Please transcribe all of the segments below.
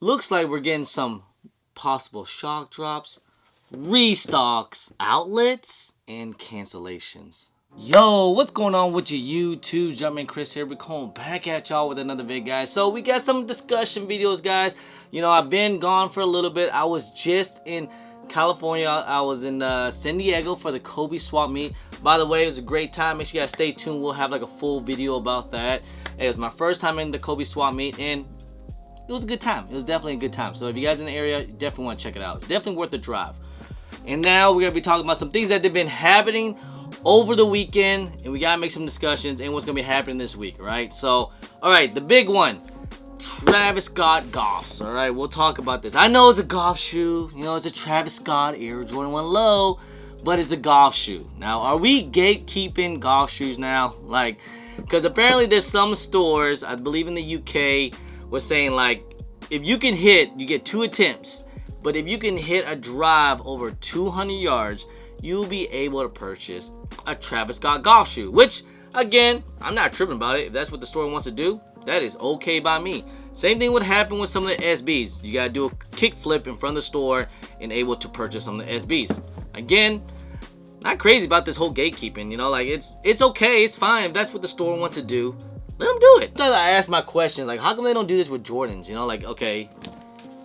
looks like we're getting some possible shock drops, restocks, outlets, and cancellations. Yo, what's going on with your YouTube? Jumpman Chris here. We're coming back at y'all with another vid, guys. So we got some discussion videos, guys. You know, I've been gone for a little bit. I was just in California. I was in San Diego for the Kobe swap meet. By the way, it was a great time. Make sure you guys stay tuned. We'll have like a full video about that. It was my first time in the Kobe swap meet, and it was a good time. It was definitely a good time. So if you guys in the area, you definitely want to check it out. It's definitely worth the drive. And now we're gonna be talking about some things that have been happening over the weekend, and we gotta make some discussions and what's gonna be happening this week, right? So, all right, the big one, Travis Scott golfs. All right, we'll talk about this. I know it's a golf shoe. You know, it's a Travis Scott Air Jordan 1 Low, but it's a golf shoe. Now, are we gatekeeping golf shoes now? Like, because apparently there's some stores, I believe in the UK, was saying like, if you can hit, you get 2 attempts. But if you can hit a drive over 200 yards, you'll be able to purchase a Travis Scott golf shoe. Which, again, I'm not tripping about it. If that's what the store wants to do, that is okay by me. Same thing would happen with some of the SBs. You gotta do a kick flip in front of the store and able to purchase some of the SBs. Again, not crazy about this whole gatekeeping. You know, like it's okay, it's fine. If that's what the store wants to do, let them do it. I ask my question, like, how come they don't do this with Jordans? You know, like, okay,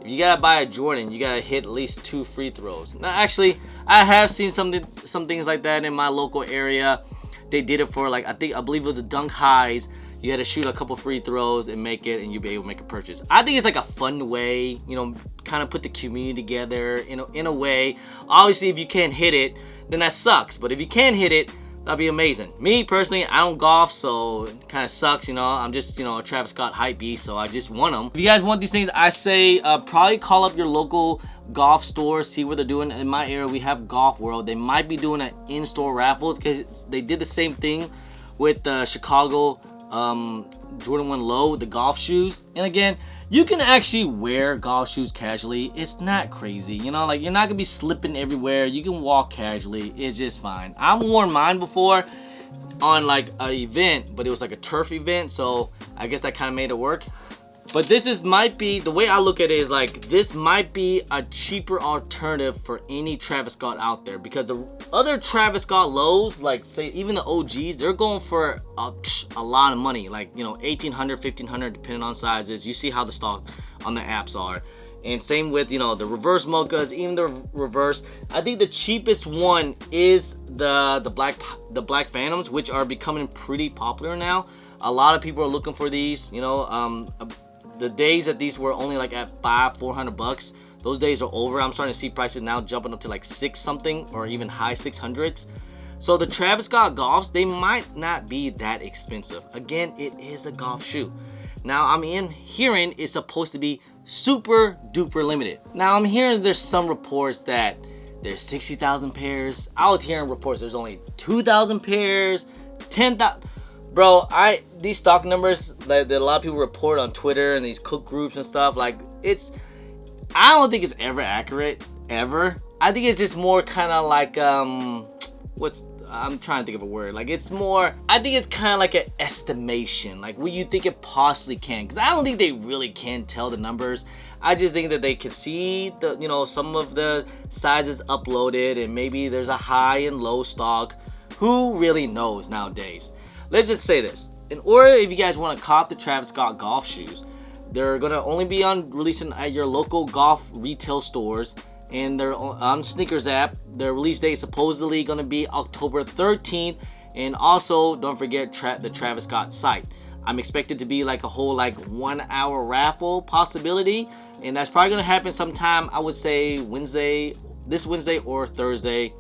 if you gotta buy a Jordan, you gotta hit at least 2 free throws. Now, actually, I have seen some things like that in my local area. They did it for like, I believe it was a Dunk Highs. You had to shoot a couple free throws and make it, and you'll be able to make a purchase. I think it's like a fun way, you know, kind of put the community together in a way. Obviously, if you can't hit it, then that sucks. But if you can hit it, that'd be amazing. Me personally, I don't golf, so it kind of sucks, you know. I'm just, you know, a Travis Scott hype beast, so I just want them. If you guys want these things, I say probably call up your local golf store, see what they're doing. In my area, we have Golf World. They might be doing an in-store raffles because they did the same thing with the Chicago Jordan 1 Low, the golf shoes. And again, you can actually wear golf shoes casually. It's not crazy, you know, like you're not gonna be slipping everywhere. You can walk casually. It's just fine. I've worn mine before on like an event, but it was like a turf event, so I guess that kind of made it work. But this might be, the way I look at it is like, this might be a cheaper alternative for any Travis Scott out there, because the other Travis Scott lows, like say even the OGs, they're going for a lot of money, like, you know, $1,800, $1,500 depending on sizes. You see how the stock on the apps are. And same with, you know, the reverse mochas, even the reverse. I think the cheapest one is the black Phantoms, which are becoming pretty popular now. A lot of people are looking for these, you know. The days that these were only like at $400 bucks, those days are over. I'm starting to see prices now jumping up to like 6 something or even high 600s. So the Travis Scott golfs, they might not be that expensive. Again, it is a golf shoe. Now I'm hearing it's supposed to be super duper limited. Now I'm hearing there's some reports that there's 60,000 pairs. I was hearing reports there's only 2,000 pairs, 10,000. Bro, these stock numbers that a lot of people report on Twitter and these cook groups and stuff, like, I don't think it's ever accurate, ever. I think it's just more kind of like, I'm trying to think of a word. Like, it's more, I think it's kind of like an estimation, like what you think it possibly can. Because I don't think they really can tell the numbers. I just think that they can see the, you know, some of the sizes uploaded, and maybe there's a high and low stock. Who really knows nowadays? Let's just say this. In order, if you guys want to cop the Travis Scott golf shoes, they're going to only be releasing at your local golf retail stores, and they're on Sneakers app. Their release date is supposedly going to be October 13th, and also don't forget the Travis Scott site. I'm expected to be like a whole like 1 hour raffle possibility, and that's probably going to happen sometime, I would say this Wednesday or Thursday,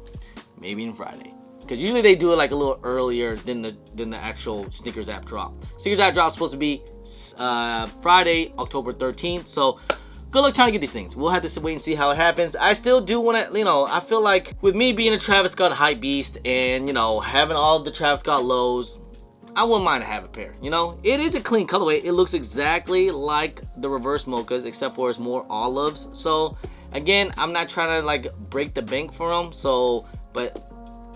maybe even Friday. Because usually they do it like a little earlier than the actual Sneakers app drop. Sneakers app drop is supposed to be Friday, October 13th. So good luck trying to get these things. We'll have to wait and see how it happens. I still do want to, you know, I feel like with me being a Travis Scott hype beast and, you know, having all the Travis Scott lows, I wouldn't mind to have a pair. You know, it is a clean colorway. It looks exactly like the reverse mochas, except for it's more olives. So again, I'm not trying to like break the bank for them. So, but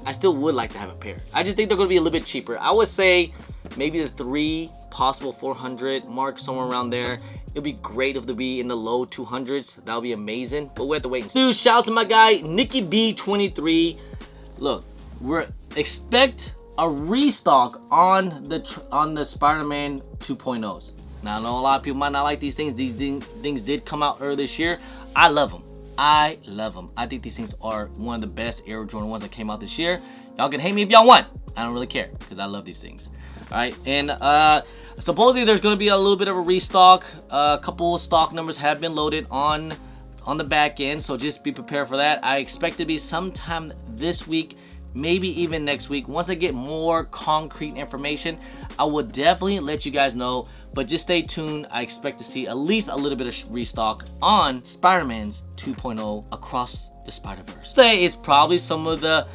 I still would like to have a pair. I just think they're going to be a little bit cheaper. I would say maybe the 3 possible 400 mark, somewhere around there. It'd be great if they be in the low 200s. That would be amazing, but we have to wait and see. Dude, shouts to my guy Nicky B23. Look, expect a restock on the Spider-Man 2.0s. Now I know a lot of people might not like these things. These things did come out earlier this year. I love them. I love them. I think these things are one of the best Air Jordan 1s that came out this year. Y'all can hate me if y'all want. I don't really care because I love these things. All right, and supposedly there's going to be a little bit of a restock. A couple stock numbers have been loaded on the back end, so just be prepared for that. I expect it to be sometime this week, maybe even next week. Once I get more concrete information, I will definitely let you guys know. But just stay tuned. I expect to see at least a little bit of restock on Spider-Man's 2.0 across the Spider-Verse. Say it's probably some of the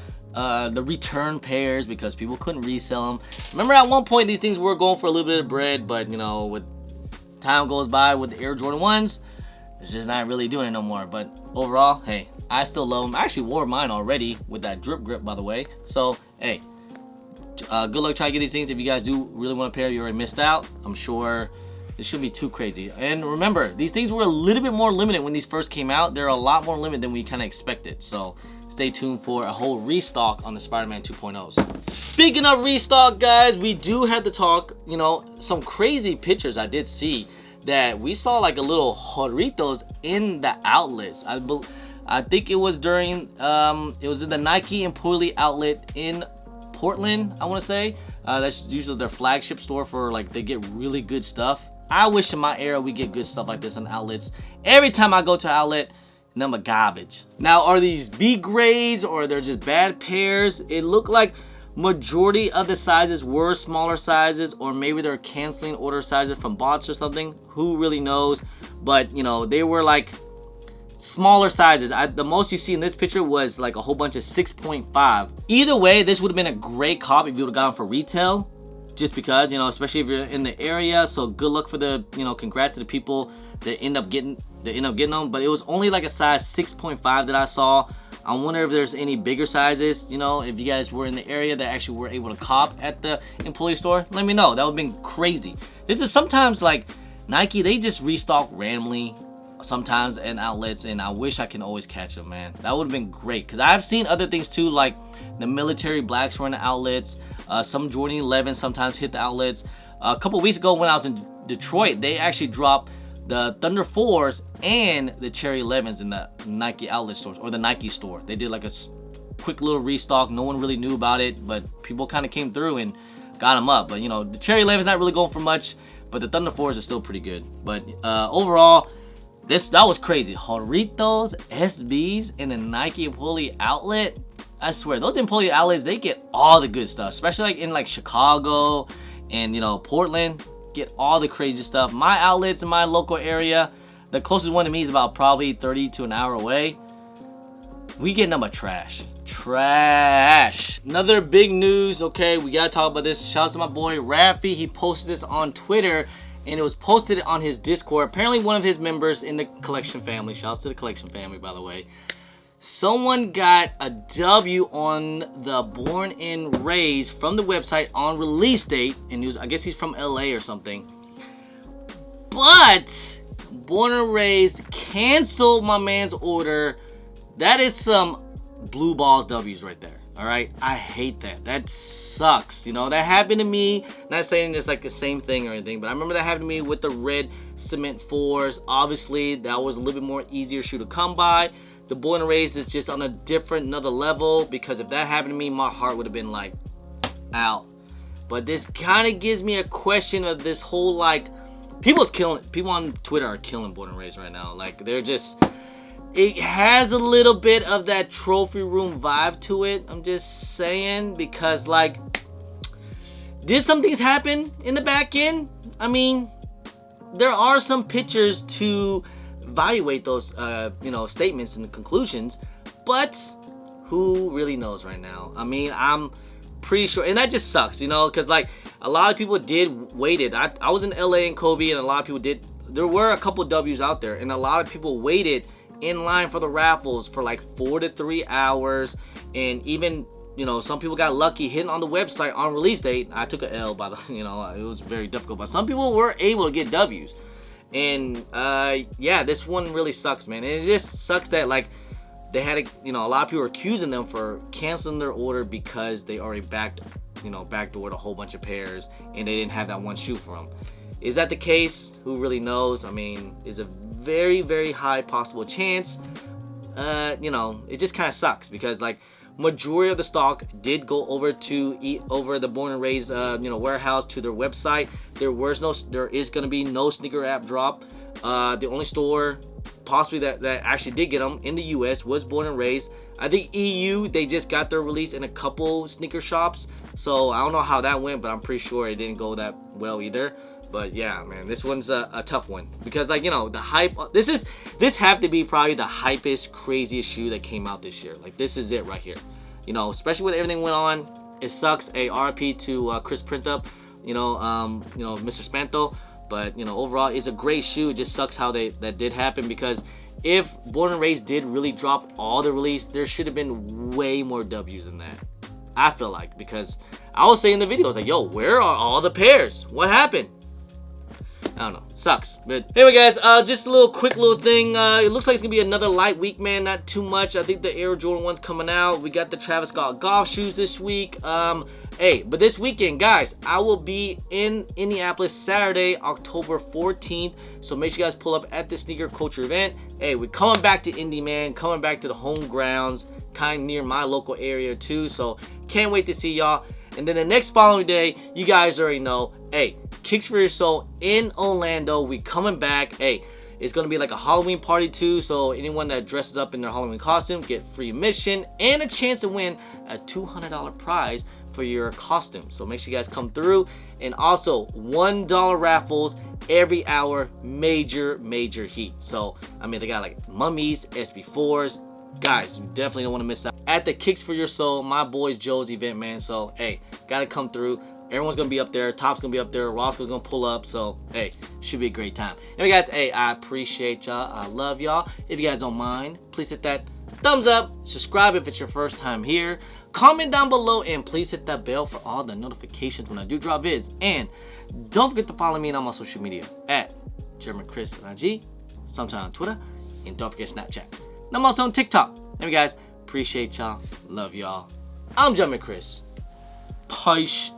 return pairs because people couldn't resell them. Remember at one point these things were going for a little bit of bread, but you know, with time goes by with the Air Jordan 1s, it's just not really doing it no more. But overall, hey, I still love them. I actually wore mine already with that drip grip, by the way. So hey, good luck trying to get these things. If you guys do really want a pair, you already missed out. I'm sure it shouldn't be too crazy. And remember, these things were a little bit more limited when these first came out. They're a lot more limited than we kind of expected. So stay tuned for a whole restock on the Spider-Man 2.0s. Speaking of restock, guys, we do have to talk, you know, some crazy pictures I did see that we saw like a little Jarritos in the outlets. I think it was during, it was in the Nike Employee outlet in Portland, I want to say. That's usually their flagship store for like, they get really good stuff. I wish in my era we get good stuff like this in outlets. Every time I go to an outlet, number garbage. Now, are these B grades or they're just bad pairs? It looked like majority of the sizes were smaller sizes, or maybe they're canceling order sizes from bots or something. Who really knows? But you know, they were like smaller sizes. The most you see in this picture was like a whole bunch of 6.5. Either way, this would have been a great cop if you would have gone for retail, just because, you know, especially if you're in the area. So good luck for the, you know, congrats to the people that end up getting them. But it was only like a size 6.5 that I saw. I wonder if there's any bigger sizes, you know, if you guys were in the area that actually were able to cop at the employee store. Let me know. That would have been crazy. This is sometimes like Nike, they just restock randomly sometimes in outlets, and I wish I can always catch them, man. That would have been great, because I've seen other things too, like the military blacks were in the outlets. Some Jordan 11 sometimes hit the outlets. A couple weeks ago when I was in Detroit, they actually dropped the Thunder 4s and the Cherry 11s in the Nike outlet stores, or the Nike store. They did like a quick little restock. No one really knew about it, but people kind of came through and got them up. But you know, the Cherry 11's not really going for much, but the Thunder 4s are still pretty good. But overall, that was crazy. Jarritos, SBs in the Nike employee outlet. I swear, those employee outlets, they get all the good stuff, especially like in like Chicago and, you know, Portland. Get all the crazy stuff. My outlets in my local area, the closest one to me is about probably 30 to an hour away. We get nothing but trash. Trash. Another big news, okay, we gotta talk about this. Shout out to my boy Raffy. He posted this on Twitter, and it was posted on his Discord. Apparently one of his members in the collection family, shouts to the collection family, by the way, someone got a W on the Born and Raised from the website on release date, and he was, I guess he's from LA or something. But Born and Raised canceled my man's order. That is some blue balls W's right there. All right, I hate that. That sucks. You know, that happened to me. Not saying it's like the same thing or anything, but I remember that happened to me with the red cement 4s. Obviously, that was a little bit more easier shoe to come by. The Born and Raised is just on a different, another level, because if that happened to me, my heart would have been like out. But this kind of gives me a question of this whole, like, people on Twitter are killing Born and Raised right now. Like, they're just, it has a little bit of that trophy room vibe to it. I'm just saying, because like, did some things happen in the back end? I mean, there are some pictures to evaluate those, you know, statements and the conclusions, but who really knows right now? I mean, I'm pretty sure, and that just sucks, you know, because like a lot of people did waited. I was in LA and Kobe, and a lot of people did. There were a couple W's out there, and a lot of people waited in line for the raffles for like 4 to 3 hours, and even you know, some people got lucky hitting on the website on release date. I took a L by the, you know, it was very difficult, but some people were able to get W's. And yeah, this one really sucks, man. And it just sucks that like they had to, you know, a lot of people were accusing them for canceling their order because they already backdoored a whole bunch of pairs and they didn't have that one shoe for them. Is that the case? Who really knows? I mean, it's a very, very high possible chance. You know, it just kind of sucks because like majority of the stock did go over to the Born and Raised you know, warehouse to their website. There is going to be no sneaker app drop. The only store possibly that actually did get them in the US was Born and Raised. I think EU, they just got their release in a couple sneaker shops, so I don't know how that went, but I'm pretty sure it didn't go that well either. But yeah, man, this one's a tough one because, like, you know, the hype. This have to be probably the hypest, craziest shoe that came out this year. Like, this is it right here. You know, especially with everything went on. It sucks. A RIP to Chris Printup. You know, Mr. Spanto. But you know, overall, it's a great shoe. It just sucks how that did happen because if Born and Raised did really drop all the release, there should have been way more W's than that. I feel like, because I was saying in the videos like, yo, where are all the pairs? What happened? I don't know. Sucks. But anyway, guys, just a little quick little thing. It looks like it's going to be another light week, man. Not too much. I think the Air Jordan 1's coming out. We got the Travis Scott golf shoes this week. Hey, but this weekend, guys, I will be in Indianapolis Saturday, October 14th. So make sure you guys pull up at the Sneaker Culture event. Hey, we're coming back to Indy, man. Coming back to the home grounds. Kind of near my local area, too. So can't wait to see y'all. And then the next following day, you guys already know, hey, Kicks for Your Soul in Orlando. We coming back. Hey, it's going to be like a Halloween party too. So anyone that dresses up in their Halloween costume get free admission and a chance to win a $200 prize for your costume. So make sure you guys come through. And also $1 raffles every hour. Major heat. So, I mean, they got like mummies, SB4s. Guys, you definitely don't want to miss out at the Kicks for Your Soul, my boy Joe's event, man. So, hey, gotta come through. Everyone's gonna be up there. Top's gonna be up there. Roscoe's gonna pull up. So, hey, should be a great time. Anyway, guys, hey, I appreciate y'all. I love y'all. If you guys don't mind, please hit that thumbs up. Subscribe if it's your first time here. Comment down below and please hit that bell for all the notifications when I do drop vids. And don't forget to follow me on all my social media at German Chris on IG, sometime on Twitter, and don't forget Snapchat. And I'm also on TikTok. Anyway, guys, appreciate y'all. Love y'all. I'm German Chris. Peace.